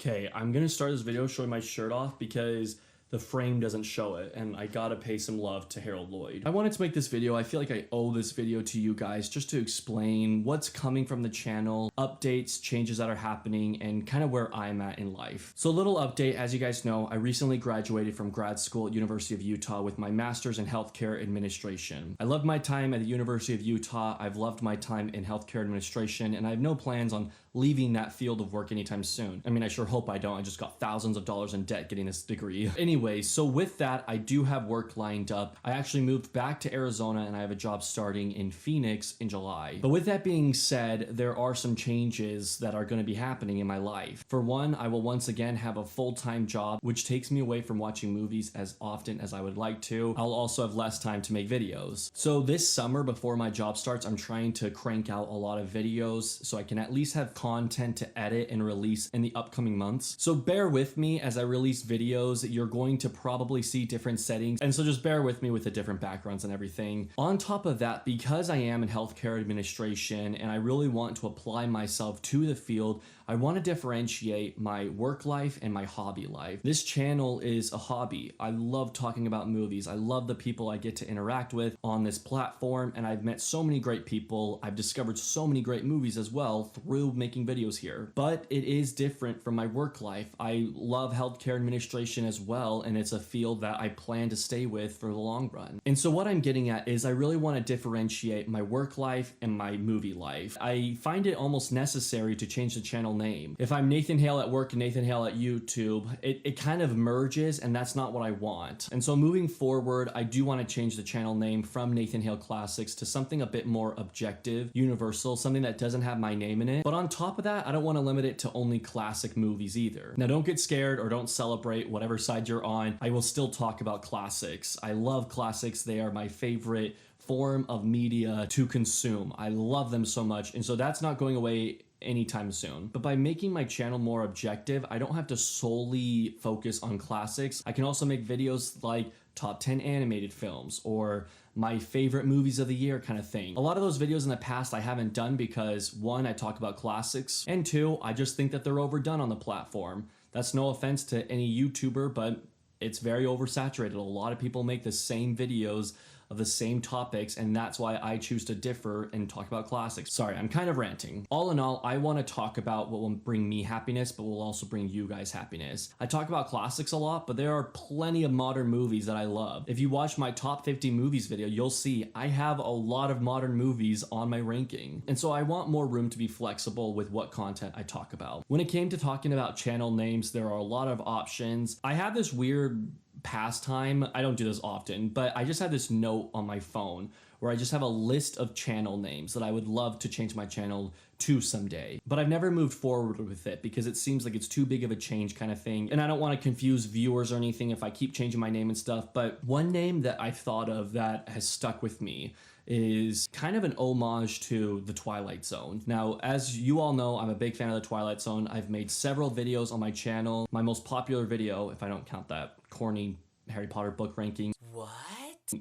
Okay, I'm gonna start this video showing my shirt off because the frame doesn't show it, and I gotta pay some love to Harold Lloyd. I wanted to make this video. I feel like I owe this video to you guys just to explain what's coming from the channel, updates, changes that are happening, and kind of where I'm at in life. So a little update, as you guys know, I recently graduated from grad school at University of Utah with my master's in healthcare administration. I loved my time at the University of Utah. I've loved my time in healthcare administration, and I have no plans on leaving that field of work anytime soon. I mean, I sure hope I don't. I just got thousands of dollars in debt getting this degree. Anyway, so with that, I do have work lined up. I actually moved back to Arizona and I have a job starting in Phoenix in July. But with that being said, there are some changes that are going to be happening in my life. For one, I will once again have a full-time job, which takes me away from watching movies as often as I would like to. I'll also have less time to make videos. So this summer, before my job starts, I'm trying to crank out a lot of videos so I can at least have content to edit and release in the upcoming months. So bear with me as I release videos. You're going to probably see different settings, and so just bear with me with the different backgrounds and everything. On top of that, because I am in healthcare administration and I really want to apply myself to the field, I want to differentiate my work life and my hobby life. This channel is a hobby. I love talking about movies. I love the people I get to interact with on this platform, and I've met so many great people. I've discovered so many great movies as well through making videos here. But it is different from my work life. I love healthcare administration as well, and it's a field that I plan to stay with for the long run. And so what I'm getting at is I really want to differentiate my work life and my movie life. I find it almost necessary to change the channel name. If I'm Nathan Hale at work and Nathan Hale at YouTube, it kind of merges, and that's not what I want. And so moving forward, I do want to change the channel name from Nathan Hale Classics to something a bit more objective, universal, something that doesn't have my name in it. But on top of that, I don't want to limit it to only classic movies either. Now, don't get scared or don't celebrate whatever side you're on. I will still talk about classics. I love classics. They are my favorite form of media to consume. I love them so much. And so that's not going away anytime soon. But by making my channel more objective, I don't have to solely focus on classics. I can also make videos like top 10 animated films or my favorite movies of the year kind of thing. A lot of those videos in the past I haven't done because one, I talk about classics, and two, I just think that they're overdone on the platform. That's no offense to any YouTuber, but it's very oversaturated. A lot of people make the same videos of the same topics, and that's why I choose to differ and talk about classics. Sorry, I'm kind of ranting. All in all, I want to talk about what will bring me happiness, but will also bring you guys happiness. I talk about classics a lot, but there are plenty of modern movies that I love. If you watch my top 50 movies video, you'll see I have a lot of modern movies on my ranking. And so I want more room to be flexible with what content I talk about. When it came to talking about channel names, there are a lot of options. I have this weird pastime. I don't do this often, but I just have this note on my phone where I just have a list of channel names that I would love to change my channel to someday. But I've never moved forward with it because it seems like it's too big of a change kind of thing. And I don't want to confuse viewers or anything if I keep changing my name and stuff. But one name that I've thought of that has stuck with me is kind of an homage to The Twilight Zone. Now, as you all know, I'm a big fan of The Twilight Zone. I've made several videos on my channel. My most popular video, if I don't count that corny Harry Potter book ranking,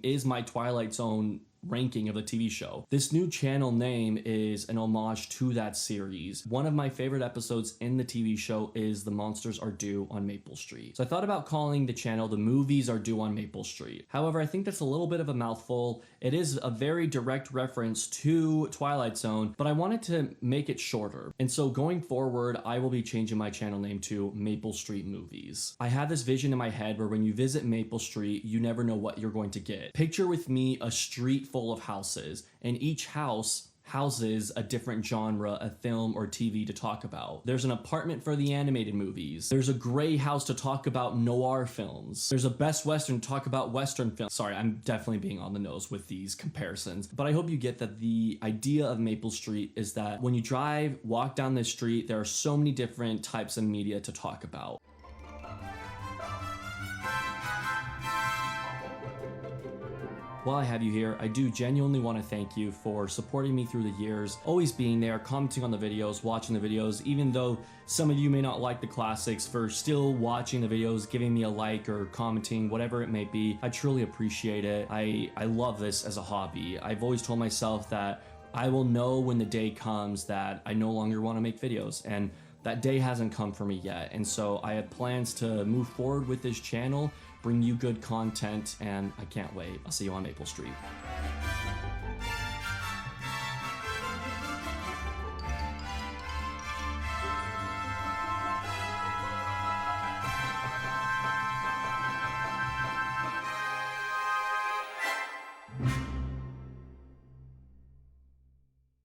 is my Twilight Zone ranking of the TV show. This new channel name is an homage to that series. One of my favorite episodes in the TV show is The Monsters Are Due on Maple Street. So I thought about calling the channel The Movies Are Due on Maple Street. However, I think that's a little bit of a mouthful. It is a very direct reference to Twilight Zone, but I wanted to make it shorter. And so going forward, I will be changing my channel name to Maple Street Movies. I have this vision in my head where when you visit Maple Street, you never know what you're going to get. Picture with me a street full of houses, and each house houses a different genre of film or TV to talk about. There's an apartment for the animated movies. There's a gray house to talk about noir films. There's a Best Western to talk about Western films. Sorry, I'm definitely being on the nose with these comparisons, but I hope you get that the idea of Maple Street is that when you walk down this street, there are so many different types of media to talk about. While I have you here, I do genuinely want to thank you for supporting me through the years, always being there, commenting on the videos, watching the videos, even though some of you may not like the classics, for still watching the videos, giving me a like or commenting, whatever it may be. I truly appreciate it. I love this as a hobby. I've always told myself that I will know when the day comes that I no longer want to make videos, and that day hasn't come for me yet. And so I have plans to move forward with this channel, bring you good content, and I can't wait. I'll see you on Maple Street.